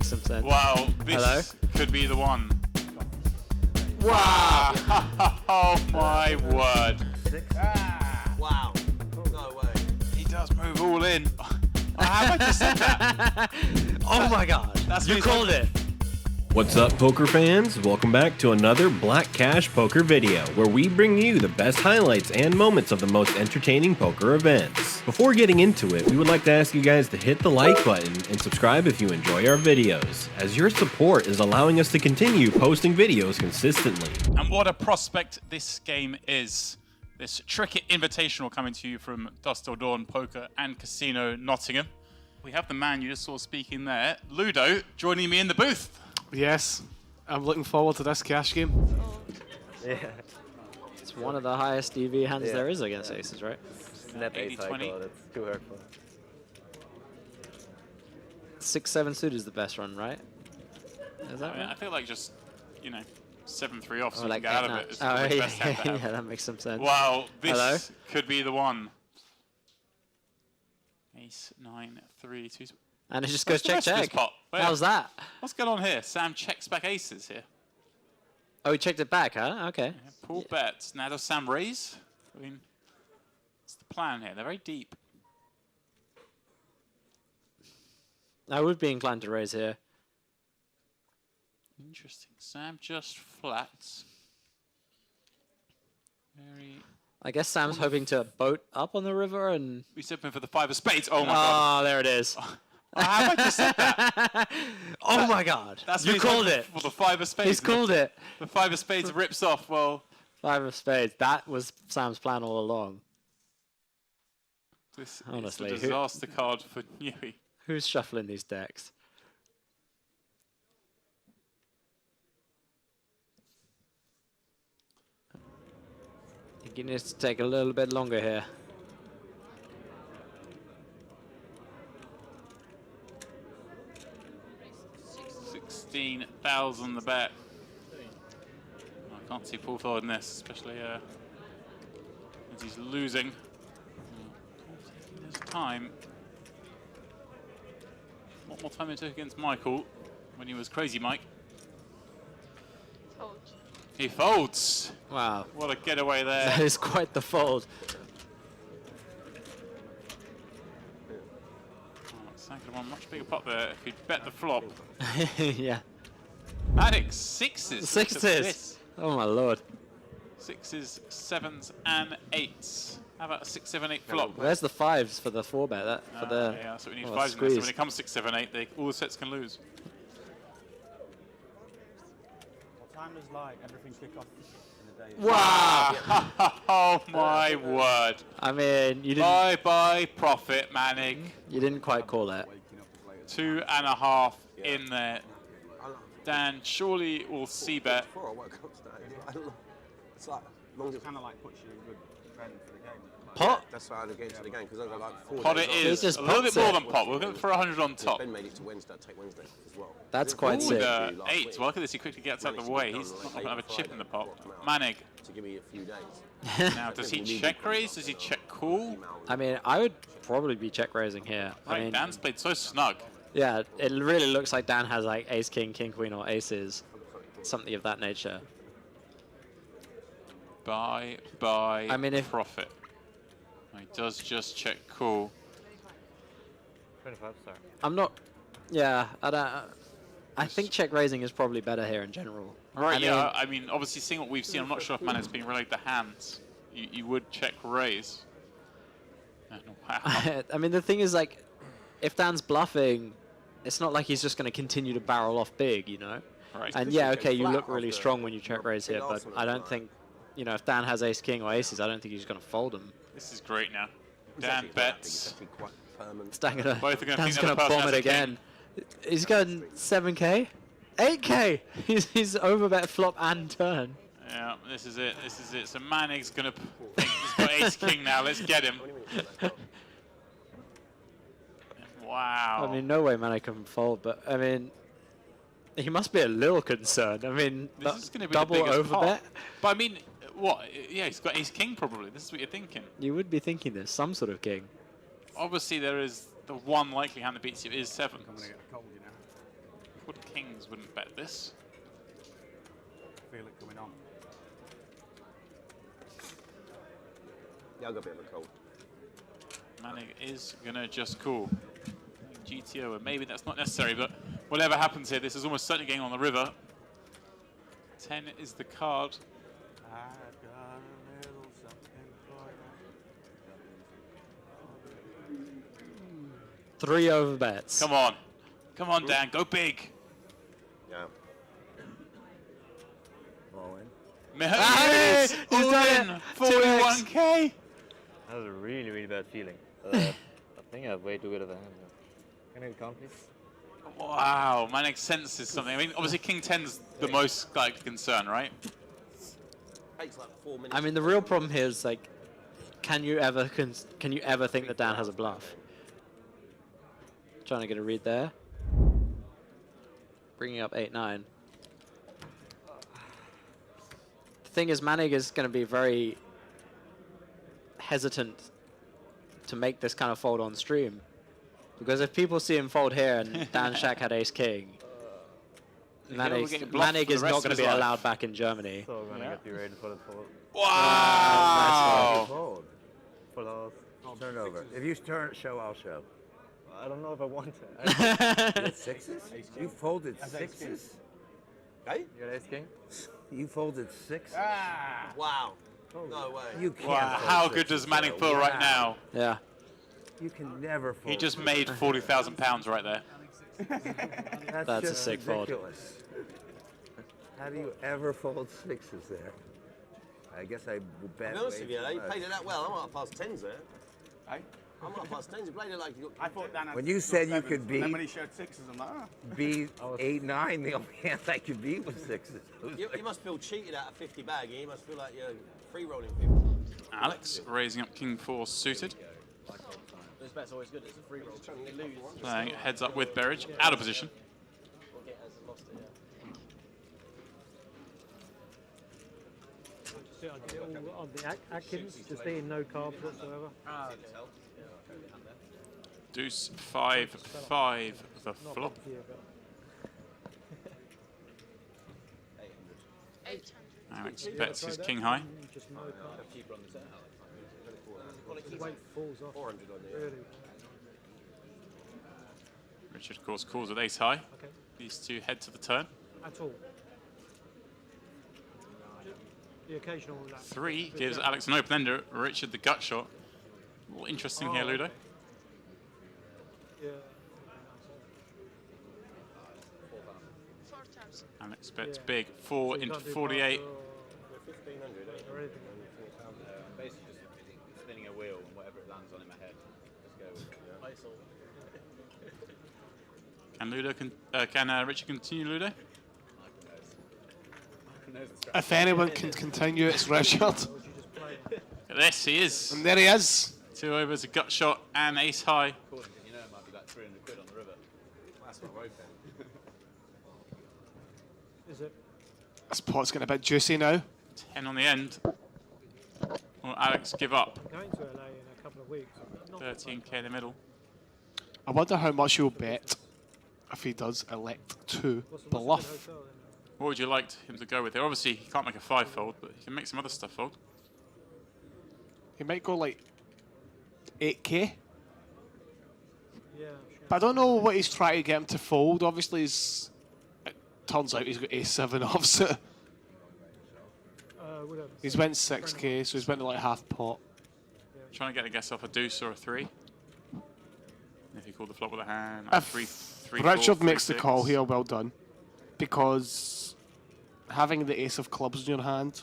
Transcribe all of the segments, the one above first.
makes some sense. Wow, this could be the one. Wow! Oh my word. Wow. No way. He does move all in. How have I just said that? Oh my god. You called it. What's up, poker fans? Welcome back to another Black Cash Poker video, where we bring you the best highlights and moments of the most entertaining poker events. Before getting into it, we would like to ask you guys to hit the like button and subscribe if you enjoy our videos, as your support is allowing us to continue posting videos consistently. And what a prospect this game is. This Tricket Invitational coming to you from Dusk Till Dawn Poker and Casino Nottingham. We have the man you just saw speaking there, Ludo, joining me in the booth. Yes, I'm looking forward to this cash game. Yeah. It's one of the highest EV hands there is against aces, right? Net 8 80-20. That's too hurtful. 6-7 suit is the best run, right? Is that right? I feel like just, you know, 7-3 off so Oh, you like can get out of it. It's oh, the yeah, best hand to have. yeah, that makes some sense. Wow, this Hello? could be the one. Ace, 9, 3, 2. And it just What's goes the rest of this check. pot? Where? How's that? What's going on here? Sam checks back aces here. Oh, he checked it back, huh? Okay. Yeah, pool bets. Now does Sam raise? I mean, what's the plan here? They're very deep. I would be inclined to raise here. Interesting. Sam just flats. Very. I guess Sam's hoping to boat up on the river and... We stepping for the 5 of spades. Oh my god. Oh, there it is. How have I just said that? Oh my god. That's You called it. For the 5 of spades. He's called it. The 5 of spades rips off. Well, 5 of spades. That was Sam's plan all along. this Honestly, is a disaster card for Newey. Who's shuffling these decks? I think it needs to take a little bit longer here. $16,000 the bet. I can't see pull forward in this, especially as he's losing. Taking his time. What more time it took against Michael when he was crazy Mike? Fold. He folds. Wow. What a getaway there. That is quite the fold. Sam could have won a much bigger pot there if he'd bet the flop. Yeah. Manig, sixes. Sixes. Look at this. Oh my lord. 6s, 7s, and 8s. How about a 6, 7, 8 flop? Where's the 5s for the 4-bet? That for the yeah, so we need oh, 5s in this. So squeeze. when it comes 6, 7, 8, all the sets can lose. What time does like everything kick off in the day? Wow! Oh my word. I mean, you didn't. Bye bye profit, Manig. You didn't quite call it. 2.5 in there. Dan surely will see bet. Before I woke up today, it's like long as It kind of like puts you in a good trend for the game. Pot. that's why I get into the game because I've got like 4 Pot days it off. is. just A little bit pots more it. than pot. We're going for 100 on top. Ben made it to Wednesday. Take Wednesday as well. That's quite Ooh, sick. the 8. Well, look at this. He quickly gets out of the way. He's not going to have a chip in the pot. Manig. To give me a few days. Now, does he check raise? Does he check call? I mean, I would probably be check raising here. I Right, mean, Dan's played so snug. yeah, it really looks like Dan has like ace, king, king, queen, or aces, something of that nature. Bye, I mean, if- profit. He does just check call. 25, sorry. I'm not. Yeah, I don't. I think check raising is probably better here in general. Right, I yeah. mean- I mean, obviously, seeing what we've seen, I'm not sure if Manig's being related to hands. You would check raise. And wow. I mean, the thing is, like, if Dan's bluffing, it's not like he's just going to continue to barrel off big, you know? Right. And yeah, okay, you look really strong when you check raise here, but I don't think, you know, if Dan has ace, king, or aces, I don't think he's going to fold them. This is great now. Dan bets. Dan gonna, Both are gonna Dan's think the going to other person bomb has it a king. again. He's going 7K? 8K! He's overbet flop and turn. Yeah, this is it. This is it. So Manig's gonna. He's got ace king now. Let's get him. Wow. I mean, no way Manig can fold, but I mean, he must be a little concerned. I mean, this is gonna be double the biggest overbet. pot. But I mean, what? Yeah, he's got ace king probably. This is what you're thinking. You would be thinking there's some sort of king. Obviously, there is the one likely hand that beats you is 7. I'm going to get a cold, you know. Quad kings wouldn't bet this. Feel it coming on. Yeah, I got a bit of a cold. Manig is going to just call. GTO, and maybe that's not necessary, but whatever happens here, this is almost certainly getting on the river. 10 is the card. I've got a little something for you. 3 over bets. Come on. Come on, Dan. Go big. Yeah. All in. Hey, he's all done in. it. 41k. That was a really, really bad feeling. I think I have way too good of a hand. Can I count, please? Wow, Manig senses something. I mean, obviously King 10's the most like concern, right? Takes like 4 minutes. I mean, the real problem here is like, can you ever think that Dan has a bluff? Trying to get a read there. Bringing up 8-9. The thing is, Manig is going to be very hesitant to make this kind of fold on stream. Because if people see him fold here and Dan Shak had ace king, Manig is not going to be allowed back in Germany. So I'm gonna get you ready for the fold. Wow! Fold. For the turnover. If you show, I'll show. I don't know if I want to. You had sixes? You folded sixes? Hey? You got ace king? You folded sixes? Wow. No way. You can't. Wow, fold how good sixes does Manig there. feel right Wow. now? Yeah. You can never fold. He just made £40,000 right there. That's That's a just sick fold. ridiculous. How do you ever fold sixes there? I guess I bet. To be honest with you, way you too played much. it that well. I'm up past 10s there. Hey? I'm up past 10s. You played it like you got. I thought Dan had When you said you could Then beat- when he showed sixes, I'm like, Beat 8-9. The only hand I could beat was sixes. You must feel cheated out of 50 bag. You must feel like you're free rolling 50. Alex raising up King 4 suited. This bet's always good. It's a free roll. Playing heads up with Berridge, out of position. On the Atkins, just eating no carbs whatsoever. Deuce 5-5 the flop. Alex bets his king high. Just no carbs. Weight falls off. 400 on the Really. Richard, of course, calls with ace high. Okay. These two head to the turn. At all. The occasional. 3 gives Alex an open ender. Richard the gut shot. All interesting here, Ludo. Yeah. Alex bets Yeah. big. 4 So you into can't do 48. bars or anything. Basically just spinning a wheel and whatever it lands on in my head, just go with it. Can Richard continue, Ludo? If anyone can continue, it's Richard. Look at this, he is. And there he is. 2 overs, a gut shot, and ace high. You know it might be like 300 quid on the river. That's not open. Is it? This pot's getting a bit juicy now. 10 on the end. Will Alex give up? I'm going to LA in a couple of weeks. Not 13k in the middle. I wonder how much he'll bet if he does elect to What's the bluff. hotel then? What would you like him to go with here? Obviously, he can't make a 5 fold, but he can make some other stuff fold. He might go like 8k. Yeah, sure. But I don't know what he's trying to get him to fold. Obviously, it turns out he's got a7 offset. Whatever. He's went 6k, so he's went to like half pot. Trying to get a guess off a deuce or a 3. If you call the flop with a hand, If 3, Richard 4, makes 3, the call 6. here, well done. Because having the ace of clubs in your hand.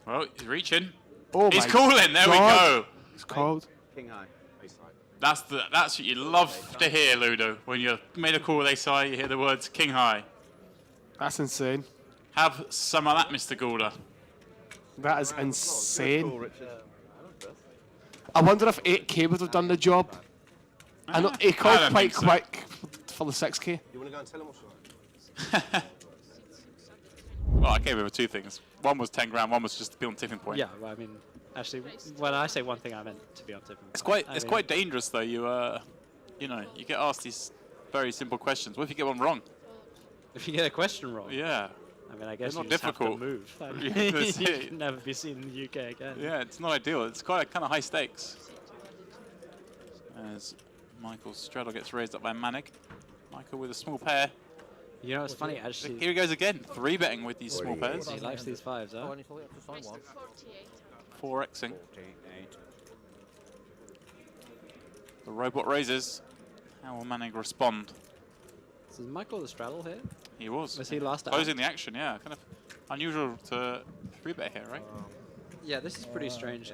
Well, he's reaching. Oh He's my calling. There we God. go. It's called. King high. That's what you love to hear, Ludo. When you made a call with ace high, you hear the words king high. That's insane. Have some of that, Mr. Goulder. That is insane. Cool, Richard. I wonder if 8k would have done the job. I know he I called don't quite think so. quick for the 6k. You want to go and tell him what's right? Well, I came over 2 things. One was 10 grand. One was just to be on tipping point. Yeah, well, I mean, actually, when I say one thing, I meant to be on tipping. It's quite dangerous though. You know, you get asked these very simple questions. What if you get one wrong? If you get a question wrong. Yeah. I mean, I guess They're you not just have to difficult. move. Yeah, that's You it. can never be seen in the UK again. Yeah, it's not ideal. It's quite kind of high stakes. As Michael's straddle gets raised up by Manig. Michael with a small pair. You know, it's funny, actually. Here he goes again, 3-betting with these small pairs. He likes these 5s, huh? 4xing. The robot raises. How will Manig respond? So is Michael the straddle here? He was. Was he last out? Closing the action, yeah. Kind of unusual to 3-bet here, right? Yeah, this is pretty strange.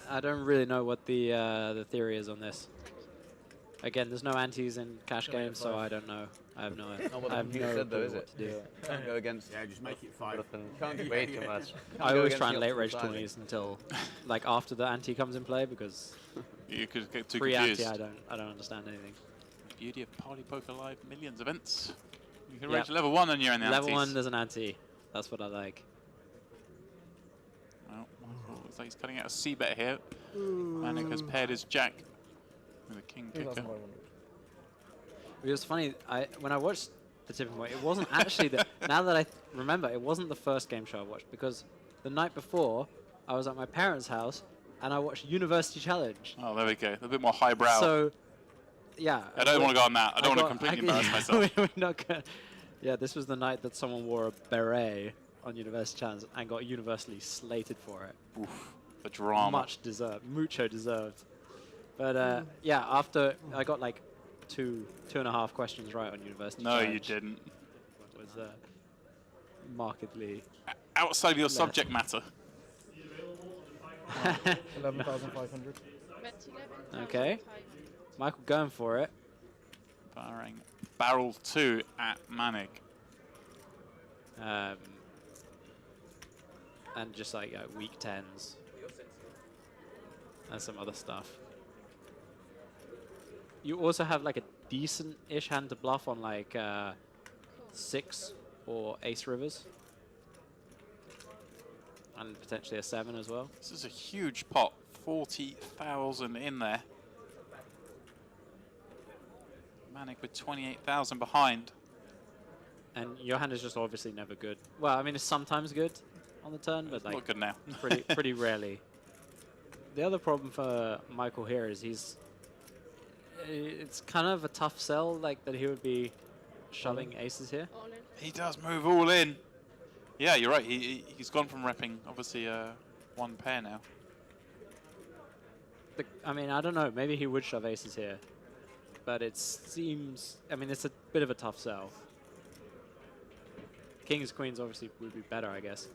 I don't really know what the theory is on this. Again, there's no antes in cash games, so I don't know. I have no idea. I have no clue what to do. Can't go against. Yeah, just make it 5. Can't way too much. I always try and late rage 20s until like after the ante comes in play because You could get too pre-ante confused. I don't understand anything. Beauty of Party Poker Live millions events. You can Yep. reach level 1 and you're in the Level antes. 1 there's an ante. That's what I like. Well, Michael looks like he's cutting out a C-bet here. Manig has paired his jack with a king kicker. It was funny, when I watched the tipping point, it wasn't actually the, now that I remember, it wasn't the first game show I watched because the night before I was at my parents' house and I watched University Challenge. Oh, there we go. A bit more highbrow. So, yeah. I don't want to go on that. I don't want to completely embarrass myself. We're not gonna, yeah, this was the night that someone wore a beret on University Challenge and got universally slated for it. Oof, the drama. Much deserved, mucho deserved. But yeah, after I got like 2.5 questions right on University No, Challenge. you didn't. It was markedly Outside of your subject matter. 11,500. okay. Michael going for it. Firing barrel 2 at Manig. And just like weak 10s and some other stuff. You also have like a decent-ish hand to bluff on like 6 or ace rivers. And potentially a 7 as well. This is a huge pot. 40,000 in there. Manig with 28,000 behind. And your hand is just obviously never good. Well, I mean, it's sometimes good on the turn, but like Not good now. pretty rarely. The other problem for Michael here is it's kind of a tough sell, like that he would be shoving aces here. He does move all in. Yeah, you're right. He's gone from repping, obviously, one pair now. I mean, I don't know. Maybe he would shove aces here. But it seems... I mean, it's a bit of a tough sell. Kings, queens obviously would be better, I guess.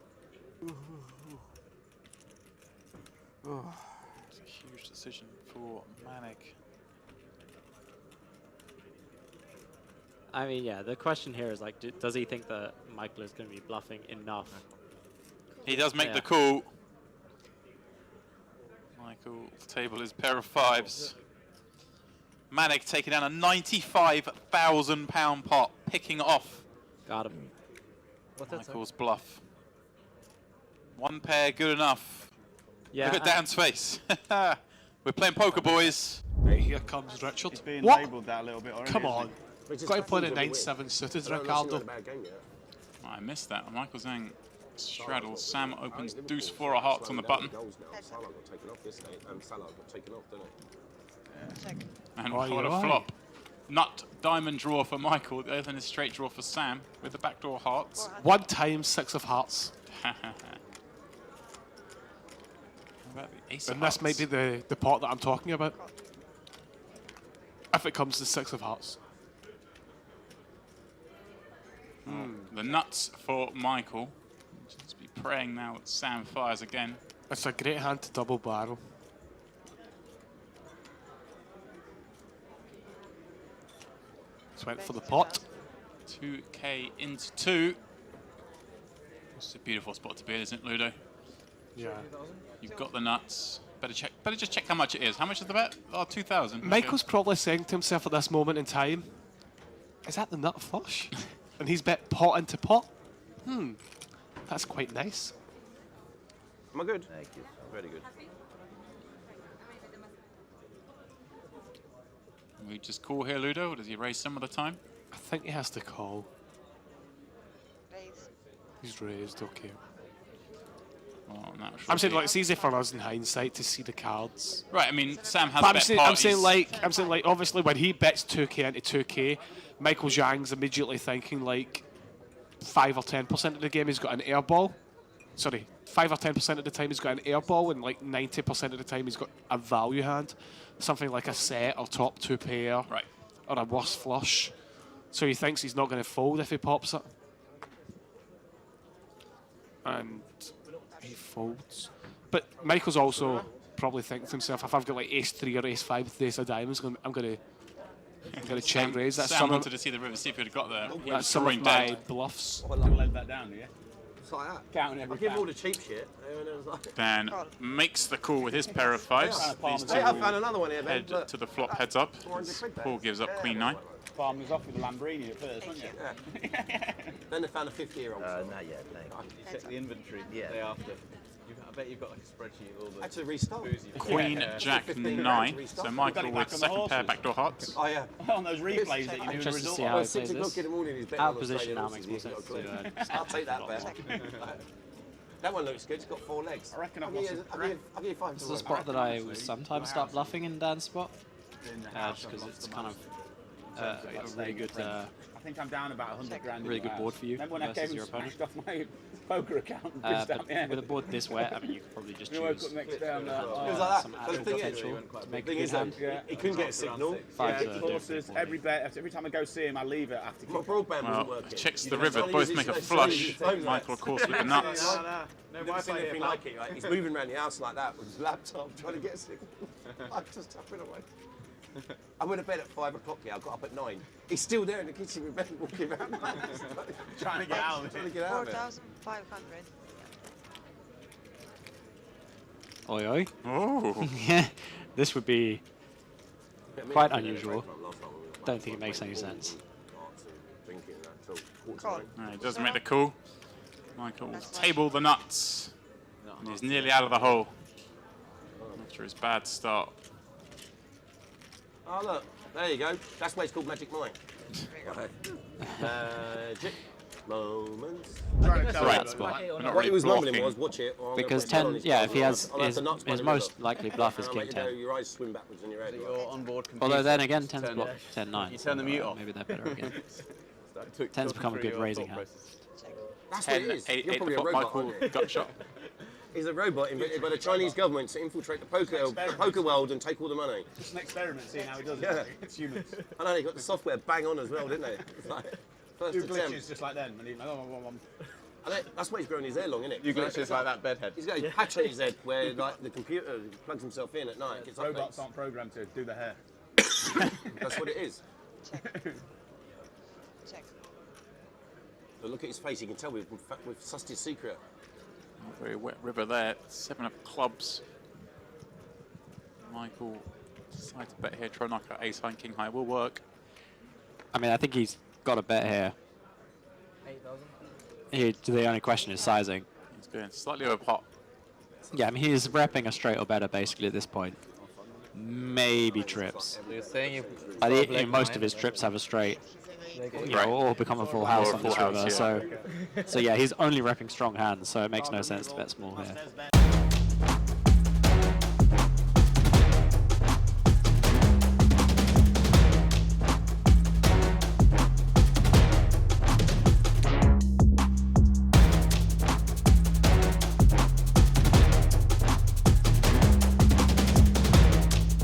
It's a huge decision for Manig. I mean, yeah, the question here is, like, does he think that Michael is going to be bluffing enough? He does make Yeah. the call. Michael's table is pair of 5s. Manig taking down a £95,000 pot, picking off Got him. Michael's bluff. One pair, good enough. Yeah. Look at Dan's face. We're playing poker, boys. Here comes Richard. He's being What? labelled that a little bit already. Come isn't on. But it's Got to just play the happens when we 9-7 suited, win. I don't know if Ricardo. it's not a bad game yet. I missed that. Michael Zhang straddles. Sam opens deuce 4 of hearts on the button. Salah got taken off this day, and Salah got taken off, didn't it? And Oh, what you're a right. flop. Nut diamond draw for Michael. The other than a straight draw for Sam with the backdoor hearts. One time, 6 of hearts. How about the ace of And this might hearts? be the pot that I'm talking about. If it comes to 6 of hearts. The nuts for Michael. Just be praying now that Sam fires again. It's a great hand to double barrel. Just went for the pot. 2k into 2. It's a beautiful spot to be in, isn't it, Ludo? Yeah. You've got the nuts. Better just check how much it is. How much is the bet? Oh, 2,000. Michael's probably saying to himself at this moment in time, is that the nut flush? And he's bet pot into pot? That's quite nice. Am I good? Thank you. Very good. We just call here, Ludo, or does he raise some of the time? I think he has to call. Raise. He's raised, okay. Oh, that should I'm saying be- like it's easy for us in hindsight to see the cards. Right, I mean, Sam has But bet I'm saying parties. like obviously when he bets 2k into 2k, Michael Zhang's immediately thinking like 5 or 10% of the game he's got an air ball. Sorry, 5 or 10% of the time he's got an air ball, and like 90% of the time he's got a value hand, something like a set or top 2 pair, Right. or a worse flush. So he thinks he's not going to fold if he pops it, and he folds. But Michael's also probably thinking to himself, if I've got like ace-3 or ace-5 with ace of diamonds, I'm going to check raise. That's Sam some wanted of, to see the river, see if he'd have got there. He that's was some of drawing my dead. bluffs. Let that down, yeah? It's like that. Counting every I give him all pound. the cheap shit. And it was like, Dan makes the call with his pair of fives. These hey, I two found another one here, Ben. head Look. to the flop, heads up. 400 quid there. Paul gives up queen 9. Palm was off with the Lambrini at first, wasn't you? Then they found a 50-year-old. Not yet, thank you. You check the inventory the day after. I bet you've got like a spreadsheet of all the Had to restart. boozy. Queen, Yeah. Jack, 15 grand 9. to restart. So We've Michael got it with back on the second pair horses. backdoor hearts. Oh, yeah. On those replays that you knew the Just to result see of. how Well, he 6 plays o'clock this. in the morning, he's betting Out on of position now Australian makes horses, more he's sense got a to clue. I'll take that bet. That one looks good. It's got 4 legs. I reckon I've I'll got give some you- I'll give you 5 This to is a win. spot that I would sometimes start bluffing in Dan's spot, in the just house. because I've it's lost kind the of money. a really good, I think I'm down about 100 grand. really in the good board house. for you Remember when I versus came your and opponent? smashed off my poker account and pissed out my head? with a board this wet, I mean, you could probably just You woke choose up next day, I'm like, It was oh, like some that. But the added thing is, potential to make a thing good is hand. he couldn't get a signal. Fives yeah, are horses, every bet, every time I go see him, I leave it after. My broadband wasn't Well, working. checks You the know, river, it's only both because make a he's- flush. his phone's Michael, like- of course, with the nuts. I've never seen anything like it. Like, he's moving around the house like that with his laptop trying to get a signal. I'm just tapping away. I went to bed at 5 o'clock. Yeah, I got up at 9. He's still there in the kitchen with Ben walking around. Trying to get out of Trying to it. get out of it. 4,500. Oi oi. Oh, Yeah, this would be Yeah, me quite and Ben unusual. drank last time we were Don't think it makes any sense. drinking and that till quarter to Call. nine. no, he doesn't make the call. Michael will table the nuts. And he's nearly out of the hole after his bad start. Oh, look. There you go. That's why it's called Magic Mind. Magic moments. Trying to tell Right you, spot. We're not What really he was mumbling blocking. was, watch it. Or I'm gonna Because put it down 10, on his yeah, card if he and has I'll have the nuts by his the most river. likely bluff is And I'll king make you go, 10. your eyes swim backwards in your head. Your onboard computer. Although then again, 10's Turn block it. 10-9. You turn the mute off. Maybe they're better again. Took 10's become a through good your raising thought hand. process. That's what it 10, is. 8, You're 8 probably a the robot, Michael aren't you? gut shot. He's a robot invented by the Chinese government to infiltrate the poker world and take all the money. Just an experiment, seeing how he does Yeah. it. It's humans. I know, they got the software bang on as well, didn't they? It's like, first Do attempt. glitches just like then. And he, That's why he's growing his hair long, isn't it? You glitches like that bedhead. He's got a patch on his head where like the computer plugs himself in at night. Gets Robots updates. aren't programmed to do the hair. That's what it is. Check. But look at his face, you can tell we've sussed his secret. Very wet river there. 7 of clubs. Michael decides to bet here. Try and knock out ace high and king high. Will work. I mean, I think he's got a bet here. 8,000. The only question is sizing. He's going slightly over pot. Yeah, I mean, he's repping a straight or better basically at this point. Maybe trips. You're saying if I think most of his trips have a straight, you know, or become a full house Or a on this full river. house, So yeah, he's only repping strong hands, so it makes no sense to bet small here.